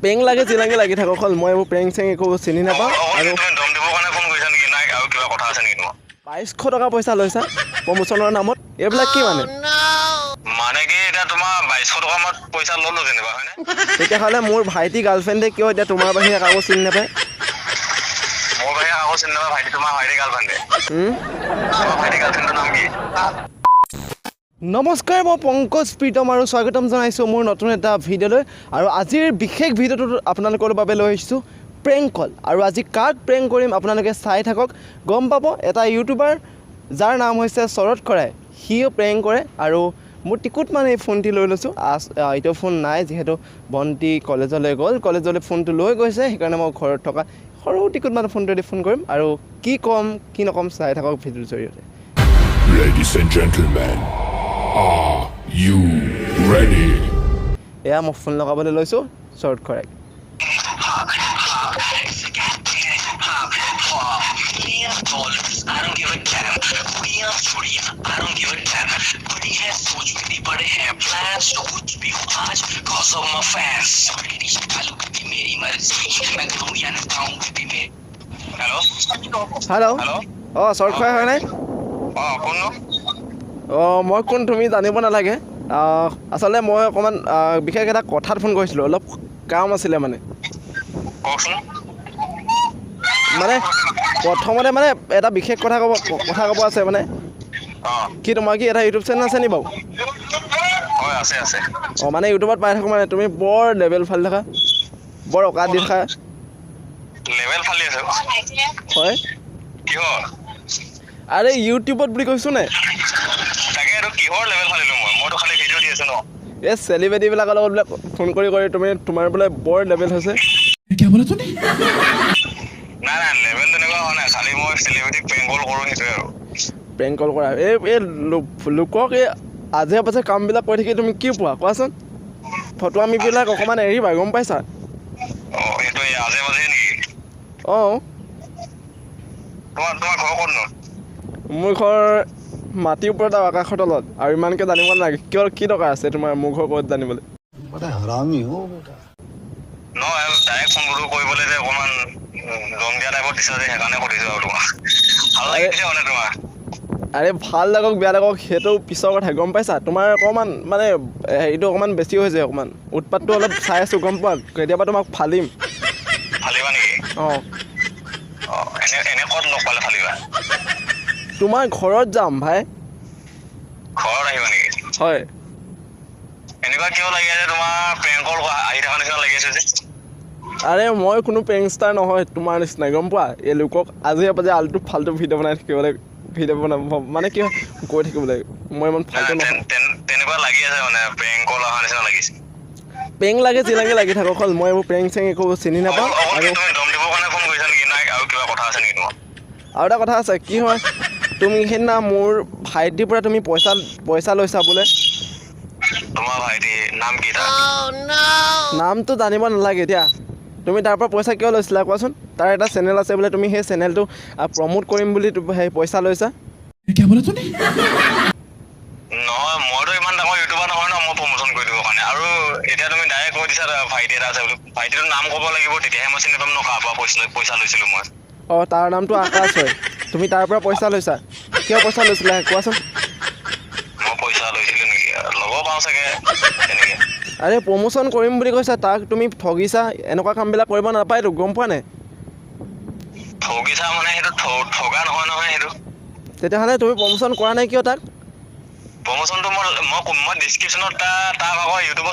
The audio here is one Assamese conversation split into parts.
পেং লাগে চিলাংগে লাগি থাকক অকল মই এইবোৰ পেং চেং একো চিনি নাপাওঁ আৰু তুমি দম দিবৰ কাৰণে ফোন কৰিছা নেকি নাই আৰু কিবা কথা আছে নেকি তোমাৰ 2200 টকা পইচা লৈছা প্ৰমোচনৰ নামত এইবিলাক কি মানে মানে কি এতিয়া তোমাৰ 2200 টকা মই পইচা ললো যেনিবা হয়নে তেতিয়াহ'লে মোৰ ভাইটি গাৰ্লফ্ৰেণ্ডে কিয় এতিয়া তোমাৰ বাহিৰে কাকো চিনি নাপায় মোৰ বাহিৰে কাকো চিনি নাপায় ভাইটি তোমাৰ ভাইটি গাৰ্লফ্ৰেণ্ডে তোমাৰ ভাইটি গাৰ্লফ্ৰেণ্ডৰ নাম কি নমস্কাৰ মই পংকজ প্ৰীতম আৰু স্বাগতম জনাইছোঁ মোৰ নতুন এটা ভিডিঅ'লৈ আৰু আজিৰ বিশেষ ভিডিঅ'টো আপোনালোকৰ বাবে লৈ আহিছোঁ প্ৰেংক কল আৰু আজি কাক প্ৰেংক কৰিম আপোনালোকে চাই থাকক গম পাব এটা ইউটিউবাৰ যাৰ নাম হৈছে শৰৎ খৰাই সিও প্ৰেংক কৰে আৰু মোৰ টিকুট মানে এই ফোনটি লৈ লৈছোঁ এইটো ফোন নাই যিহেতু ভণ্টি কলেজলৈ গ'ল কলেজলৈ ফোনটো লৈ গৈছে সেইকাৰণে মই ঘৰত থকা সৰু টিকুট মানে ফোনটোৱেদি ফোন কৰিম আৰু কি ক'ম কি নক'ম চাই থাকক ভিডিঅ'ৰ জৰিয়তে Ladies and gentlemen, are you ready? এয়া মই ফোন লগাবলৈ লৈছোঁ শৰৎ খৰাইক I don't give a damn. We are free. I don't give a damn. बड़ी है सोच मेरी बड़े हैं plans तो कुछ भी हो आज cause of my fans. मेरी कालू की मेरी मर्जी मैं करूँ या ना करूँ भी मैं. Hello. Hello' Hello. অঁ শৰৎ খৰাই হয়নে কোন নো? অঁ মই কোন তুমি জানিব নালাগে আচলতে মই অকণমান বিশেষ এটা কথাত ফোন কৰিছিলোঁ অলপ কাম আছিলে মানে কওকচোন. মানে প্ৰথমতে মানে এটা বিশেষ কথা ক'ব আছে মানে কি তোমাৰ কি এটা ইউটিউব চেনেল আছে নি বাৰু হয় আছে আছে. অঁ মানে ইউটিউবত পাই থাকোঁ মানে তুমি বৰ লেভেল ফালি থাকা বৰ অকাত দি থাকা লেভেল ফালি আছে. হয় কিহৰ? আৰে ইউটিউবত বুলি কৈছোঁ নে তাকে এইটো কিহৰ লেভেল ফালিলো মইতো খালি ভিডিঅ' দি আছো ন. এই চেলিব্ৰিটিবিলাকৰ লগত বোলে ফোন কৰি তোমাৰ বোলে বৰ লেভেল হৈছে নাই নাই লেভেল তেনেকুৱা হোৱা নাই খালি মই চেলিব্ৰিটিক প্ৰেংক কল কৰোঁ সেইটোৱে আৰু. প্ৰেংক কল কৰা এই লোকক এই আজে পাজে কামবিলাক কৰি থাকি তুমি কি পোৱা কোৱাচোন ফটোৱামিবিলাক অকণমান এৰিবা গম পাইছা সেইটো আজে বাজে নেকি? অঁ তোমাৰ ঘৰ ক'তনো? মোৰ ঘৰ মাটিৰ ওপৰত আৰু আকাশৰ তলত আৰু ইমানকৈ জানিব নালাগে কিয় কি দৰকাৰ আছে তোমাৰ মোৰ ঘৰ ক'ত জানিবলৈ নহয় ডাইৰেক্ট ফোন কৰিবলৈ যে অকণমান দম দিয়া টাইপত দিছা যে সেইকাৰণে সুধিছোঁ আৰু তোমাক ভাল লাগিছে মানে তোমাৰ. আৰে ভাল লাগক বেয়া লাগক সেইটো পিছৰ কথা গম পাইছা তোমাৰ অকণমান মানে হেৰিটো অকণমান বেছি হৈছে অকণমান উৎপাতটো অলপ চাই আছোঁ গম পোৱা কেতিয়াবা তোমাক ফালিম ফালিবা নেকি? অঁ এনে ক'ত লগ পালে ফালিবা? তোমাৰ ঘৰত যাম ভাই ঘৰত আহিবা নেকি? হয় এনেকুৱা কিয় লাগি আছে তোমাৰ প্ৰেংক কল আহি থকা নিচিনা লাগি আছে যে? আৰে মই কোনো প্ৰেংকষ্টাৰ নহয় তোমাৰ নিচিনাই গম পোৱা এই লোকক আজি পাজে আলটু ফাল্টু ভিডিঅ' বনাই থাকিবলৈ ভিডিঅ' বনাব মানে কি কৈ থাকিবলৈ মই ইমান ফাল্টু নহয় তেনেকুৱা লাগি আছে মানে প্ৰেংক কল অহা নিচিনা লাগিছে. পেং লাগে চিলাংগে লাগি থাকক অকল মই এইবোৰ পেং চেং একো চিনি নাপাওঁ আৰু তুমি দম দিবৰ কাৰণে ফোন কৰিছা নেকি নাই আৰু কিবা কথা আছে নেকি তোমাৰ? আৰু এটা কথা আছে কি হয় তুমি সেইদিনা মোৰ ভাইটিৰ পৰা তুমি পইচা লৈছা বোলে তোমাৰ ভাইটি নাম কি তাৰ? নামটো জানিব নালাগে এতিয়া তুমি তাৰ পৰা পইচা কিয় লৈছিলা কোৱাচোন তাৰ এটা চেনেল আছে বোলে তুমি সেই চেনেলটো প্ৰমোট কৰিম বুলি সেই পইচা লৈছা নহয় মইতো ইমান ডাঙৰ ইউটিউবাৰ নহয় ন মই প্ৰমোচন কৰি দিবৰ কাৰণে আৰু এতিয়া তুমি ডাইৰেক্ট কৈ দিছা ভাইটি এটা আছে বুলি ভাইটিটোৰ নাম ক'ব লাগিব তেতিয়াহে মই চিনি পাম ন কাৰ পৰা পইচা লৈছিলোঁ মই. অঁ তাৰ নামটো আকাশ হয় তুমি তাৰ পৰা পইচা লৈছা কিয় পইচা লৈছিলা কোৱাচোন মই পইচা লৈছিলোঁ নেকি ল'ব পাৰোঁ চাগে তেনেকৈ. আৰে প্ৰমোচন কৰিম বুলি কৈছা তাক তুমি ঠগিছা এনেকুৱা কামবিলাক কৰিব নাপায়তো গম পোৱা নাই ঠগিছা মানে সেইটো ঠগা নহয় সেইটো. তেতিয়াহ'লে তুমি প্ৰমোচন কৰা নাই কিয় তাক প্ৰমোচনটো মই ডিছক্ৰিপশ্যনত তাৰ ভাগৰ ইউটিউব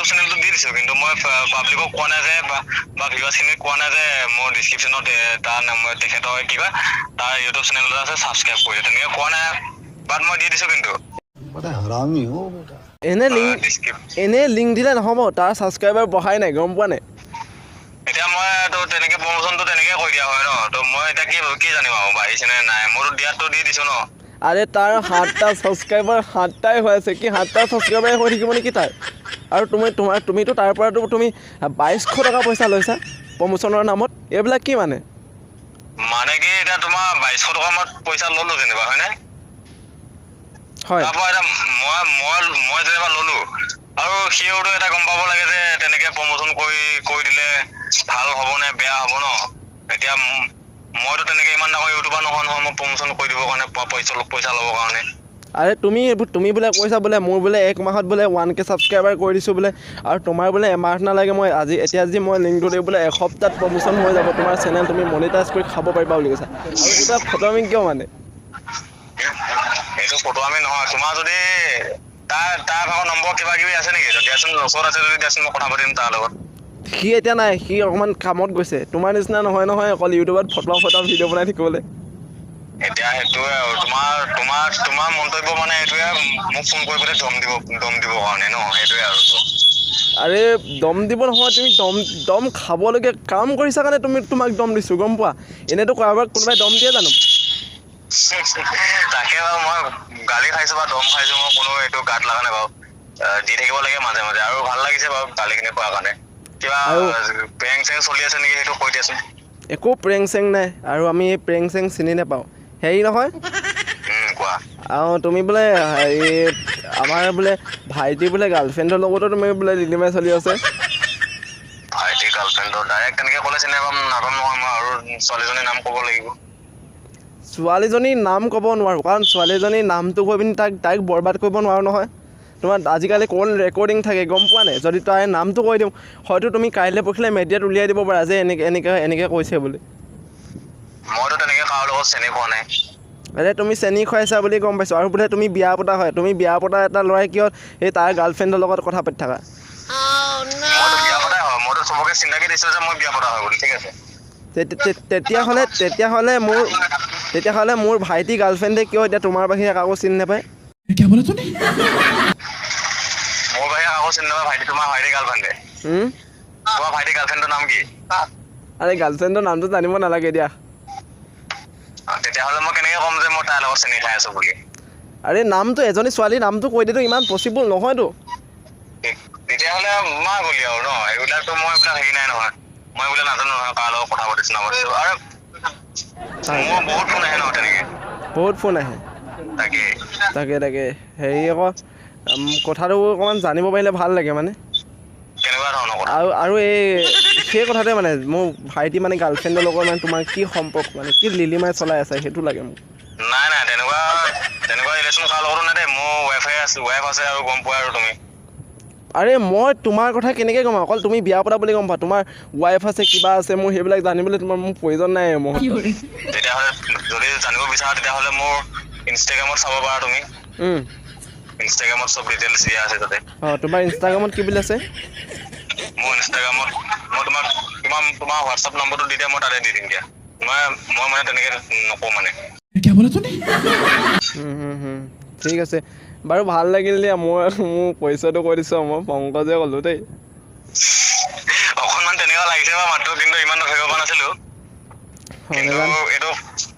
চেনেলটো দি দিছোঁ কিন্তু মই পাব্লিকক কোৱা নাই যে বা ভিউৱাৰ্ছখিনিক কোৱা নাই যে মোৰ ডিছক্ৰিপশ্যনত তাৰ তেখেতৰ কিবা তাৰ ইউটিউব চেনেল এটা আছে ছাবস্ক্ৰাইব কৰি তেনেকৈ কোৱা নাই বাট মই দি দিছোঁ কিন্তু এনেই লিংক দিলে নহ'ব তাৰ ছাবস্ক্ৰাইবাৰ বঢ়াই নাই গম পোৱা নাই এতিয়া মই তো তেনেকৈ প্ৰমোচনটো তেনেকৈ কৰি দিয়া হয় ন তো মই এতিয়া কি জানিম আৰু বাঢ়িছেনে নাই মোৰতো দিয়াততো দি দিছোঁ ন. আৰে তাৰ 7টা ছাবস্ক্ৰাইবাৰ 7টাই হৈ আছে কি 7টা ছাবস্ক্ৰাইবাৰে হৈ থাকিব নেকি তাৰ আৰু তুমিতো তাৰ পৰাতো তুমি 2200 টকা পইচা লৈছা প্ৰমোচনৰ নামত এইবিলাক কি মানে কি এতিয়া তোমাৰ 2200 টকা মই পইচা ল'লোঁ যেনিবা হয়নে হয় তাৰপৰা এটা মই যেনিবা ল'লো আৰু সিওতো এটা গম পাব লাগে যে তেনেকে প্ৰমোচন কৰি দিলে ভাল হ'ব নে বেয়া হ'ব ন এতিয়া মইতো তেনেকে ইমান ডাঙৰ ইউটিউবাৰ নহয় মই প্ৰমোচন কৰি দিবৰ কাৰণে পইচা ল'বৰ কাৰণে আৰে তুমি বোলে কৈছা বোলে মোৰ বোলে 1 মাহত বোলে 1K ছাবস্ক্ৰাইবাৰ কৰি দিছোঁ বোলে আৰু তোমাৰ বোলে এমাহ নালাগে মই এতিয়া যি মই লিংকটো দিওঁ বোলে এসপ্তাহত প্ৰমোচন হৈ যাব তোমাৰ চেনেল তুমি মনিটাইজ কৰি খাব পাৰিবা বুলি কৈছা আৰু এটা ফটোৱামি কিয় মানে এইটো ফটোৱামি নহয় তোমাৰ যদি তাৰ ভাগৰ নম্বৰ কিবা কিবি আছে নেকি দিয়াচোন ওচৰত আছে যদি দিয়াচোন মই কথা পাতিম তাৰ লগত সি এতিয়া নাই সি অকণমান কামত গৈছে তোমাৰ নিচিনা নহয় অকল ইউটিউবত ফটো ভিডিঅ' বনাই থাকিবলৈ এতিয়া সেইটোৱে আৰু তোমাৰ মন্তব্য মানে এইটোৱে মোক ফোন কৰি পেলাই দম দিব কাৰণে ন সেইটোৱে আৰু আৰে দম দিব নহয় তুমি দম খাবলগীয়া কাম কৰিছা কাৰণে তোমাক দম দিছোঁ গম পোৱা এনেইতো কাৰোবাক কোনোবাই দম দিয়ে জানো তাকে বাৰু মই গালি খাইছো বা দম খাইছো মই কোনো এইটো গাত লগা নাই বাৰু দি থাকিব লাগে মাজে মাজে আৰু ভাল লাগিছে বাৰু গালিখিনি খোৱাৰ কাৰণে কিবা প্ৰেং চেং চলি আছে নেকি সেইটো কৈ দিয়াচোন একো প্ৰেং চেং নাই আৰু আমি এই প্ৰেং চেং চিনি নাপাওঁ হেৰি নহয় কোৱা আৰু তুমি বোলে হেৰি আমাৰ বোলে ভাইটি বোলে গাৰ্লফ্ৰেণ্ডৰ লগতো তুমি বোলে লিলিমাই চলি আছে ভাইটি গাৰ্লফ্ৰেণ্ডৰ ডাইৰেক্ট তেনেকে ক'লে চিনি নাপাম নহয় মই আৰু ছোৱালীজনীৰ নাম ক'ব লাগিব ছোৱালীজনীৰ নাম ক'ব নোৱাৰোঁ কাৰণ ছোৱালীজনীৰ নামটো কৈ পিনি তাইক বৰবাদ কৰিব নোৱাৰোঁ নহয় তোমাৰ আজিকালি কল ৰেকৰ্ডিং থাকে গম পোৱা নাই যদি তাইৰ নামটো কৈ দিওঁ হয়তো তুমি কাইলৈ পৰহিলৈ মিডিয়াত উলিয়াই দিব পাৰা যে এনেকৈ কৈছে বুলি মইতো তেনেকে কাৰো লগত চিনি পোৱা নাই আৰে তুমি চেনি খুৱাইছা বুলি গম পাইছোঁ আৰু বোলে তুমি বিয়া পতা হয় তুমি বিয়া পতা এটা ল'ৰাই কিয় এই তাৰ গাৰ্লফ্ৰেণ্ডৰ লগত কথা পাতি থাকা মইতো বিয়া পতাই হয় মইতো চবকে চিনাকি দিছোঁ যে মই বিয়া পতা হয় বুলি ঠিক আছে তেতিয়াহ'লে মোৰ ভাইটি গাৰ্লফ্ৰেণ্ডে কিয় এতিয়া তোমাৰ বাহিৰে কাকো চিনি নাপায় মোৰ বাহিৰে কাকো চিনি নাপায় ভাইটি তোমাৰ ভাইটি গাৰ্লফ্ৰেণ্ডে তোমাৰ ভাইটি গাৰ্লফ্ৰেণ্ডৰ নাম কি আৰে গাৰ্লফ্ৰেণ্ডৰ নামটো জানিব নালাগে দিয়া তেতিয়াহ'লে মই কেনেকে ক'ম যে মই তাৰ লগত চিনি খাই আছো বুলি আৰে নামটো এজনী ছোৱালীৰ নামটো কৈ দিয়াটো ইমান পচিবল নহয়তো তেতিয়াহ'লে মা গ'লি আৰু ন এইবিলাকতো মই এইবিলাক হেৰি নাই নহয় মই এইবিলাক নাজানো নহয় কাৰ লগত কথা পাতিছো নাপাতিছো আৰু মোৰ বহুত ফোন আহে ন তেনেকে বহুত ফোন আহে তাকে হেৰি আকৌ কথাটো অকণমান জানিব পাৰিলে ভাল লাগে মানে কেনেকুৱা ধৰণৰ কথা আৰু সেই কথাতে মানে মোৰ ভাইটি মানে গাৰ্লফ্ৰেণ্ডৰ লগত মানে তোমাৰ কি সম্পৰ্ক মানে কি লিলিমাই চলাই আছে সেইটো লাগে মোক নাই তেনেকুৱা ৰিলেশ্যন কাৰ লগতো নাই দেই মোৰ ৱাইফ আছে আৰু গম পোৱা আৰু তুমি আৰে মই তোমাৰ কথা কেনেকৈ ক'ম অকল তুমি বিয়া পতা বুলি গম পোৱা তোমাৰ ৱাইফ আছে কিবা আছে মোৰ সেইবিলাক জানিবলৈ মোৰ প্ৰয়োজন নাই মোৰ তেতিয়াহ'লে যদি জানিব বিচাৰা তেতিয়াহ'লে মোৰ ইনষ্টাগ্ৰামত চাব পাৰা তুমি ইনষ্টাগ্ৰামত চব ডিটেইলছ দিয়া আছে তাতে তোমাৰ ইনষ্টাগ্ৰামত কি বুলি আছে মোৰ ইনষ্টাগ্ৰামত মই তোমাৰ হোৱাটছআপ নম্বৰটো দি দিয়া মই তাতে দি দিম দিয়া মই মানে তেনেকে নকওঁ মানে ঠিক আছে বাৰু ভাল লাগিল দিয়া মোৰ পইচাটো কৈ দিছোঁ মই পংকজে ক'লোঁ দেই অকণমান তেনেকুৱা লাগিছে বা মাতটো কিন্তু ইমান ধৰিব পৰা নাছিলোঁ কিন্তু এইটো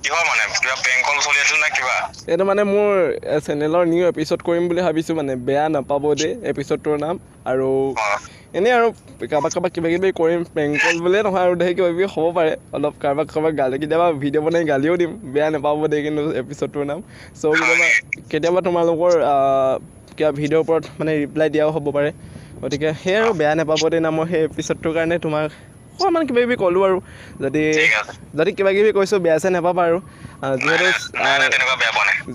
কিহৰ মানে কিবা প্ৰেংক কল চলি আছিল নে কিবা এইটো মানে মোৰ চেনেলৰ নিউ এপিছ'ড কৰিম বুলি ভাবিছোঁ মানে বেয়া নাপাব দেই এপিছ'ডটোৰ নাম আৰু এনেই আৰু কাৰোবাক কিবা কিবি কৰিম প্ৰেংক কল বুলিয়ে নহয় আৰু ধেৰ কিবা কিবি হ'ব পাৰে অলপ কাৰোবাক গালি কেতিয়াবা ভিডিঅ' বনাই গালিও দিম বেয়া নাপাব দেই কিন্তু এপিছ'ডটোৰ নাম চ' কেতিয়াবা তোমালোকৰ কিবা ভিডিঅ'ৰ ওপৰত মানে ৰিপ্লাই দিয়াও হ'ব পাৰে গতিকে সেই আৰু বেয়া নাপাব দেই নামৰ সেই এপিছ'ডটোৰ কাৰণে তোমাক অকণমান কিবা কিবি ক'লোঁ আৰু যদি কিবা কিবি কৈছোঁ বেয়া চেয়া নাপাবা আৰু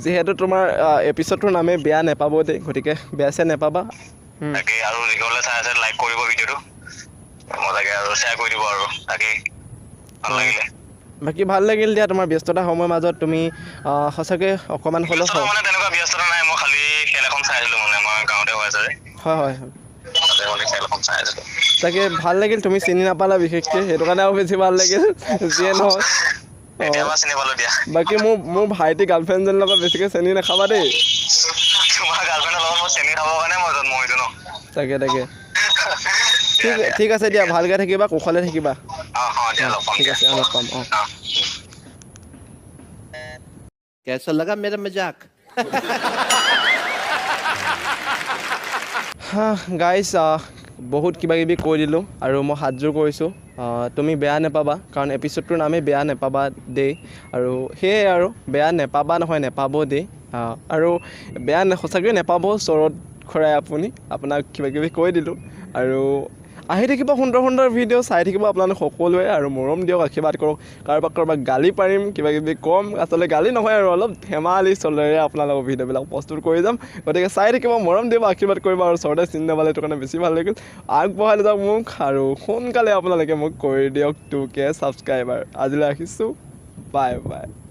যিহেতু তোমাৰ এপিছ'ডটোৰ নামেই বেয়া নাপাব দেই গতিকে বেয়া চেয়া নাপাবা তাকে আৰু যিসকলে চাই আছে লাইক কৰিব ভিডিঅ'টো মজাকে আৰু শ্বেয়াৰ কৰি দিব আৰু তাকেই ভাল লাগিলে বাকী ভাল লাগিল দিয়া তোমাৰ ব্যস্ততা সময়ৰ মাজত তুমি সঁচাকৈ অকণমান হ'লেও মানে তেনেকুৱা ব্যস্ততা নাই মই খালি খেল এখন চাই আছিলোঁ মানে মই গাঁৱতে হৈ আছে হয় খেল এখন চাই আছিলোঁ তাকে ভাল লাগিল তুমি চিনি নাপালা বিশেষকৈ সেইটো কাৰণে আৰু বেছি ভাল লাগিল যিয়ে নহয় চিনি পালোঁ দিয়া বাকী মোৰ ভাইটি গাৰ্লফ্ৰেণ্ডজনীৰ লগত বেছিকৈ চেনি নাখাবা দেই তোমাৰ গাৰ্লফ্ৰেণ্ডৰ লগত মই চেনি খাবৰ কাৰণে মই জন্ম হৈছোঁ ন তাকে ঠিক আছে দিয়া ভালকৈ থাকিবা কুশলে থাকিবা ঠিক আছে লগ পাম कैसा लगा मेरा मजाक গাইজ বহুত কিবা কিবি কৈ দিলোঁ আৰু মই হাতযোৰ কৰিছোঁ তুমি বেয়া নাপাবা কাৰণ এপিছ'ডটোৰ নামেই বেয়া নাপাবা দেই আৰু সেয়াই আৰু বেয়া নাপাবা নহয় নাপাব দেই আৰু বেয়া সঁচাকৈ নাপাব চৰত খৰাই আপুনি আপোনাক কিবা কিবি কৈ দিলোঁ আৰু আহি থাকিব সুন্দৰ সুন্দৰ ভিডিঅ' চাই থাকিব আপোনালোক সকলোৱে আৰু মৰম দিয়ক আশীৰ্বাদ কৰক কাৰোবাক গালি পাৰিম কিবা কিবি ক'ম আচলতে গালি নহয় আৰু অলপ ধেমালি চলেৰে আপোনালোকৰ ভিডিঅ'বিলাক প্ৰস্তুত কৰি যাম গতিকে চাই থাকিব মৰম দিব আশীৰ্বাদ কৰিব আৰু ওচৰতে চিনি নাপালে সেইটো কাৰণে বেছি ভাল লাগিল আগবঢ়াই যাওক মোক আৰু সোনকালে আপোনালোকে মোক কৰি দিয়ক 2K ছাবস্ক্ৰাইবাৰ আজিলৈ ৰাখিছোঁ বাই বাই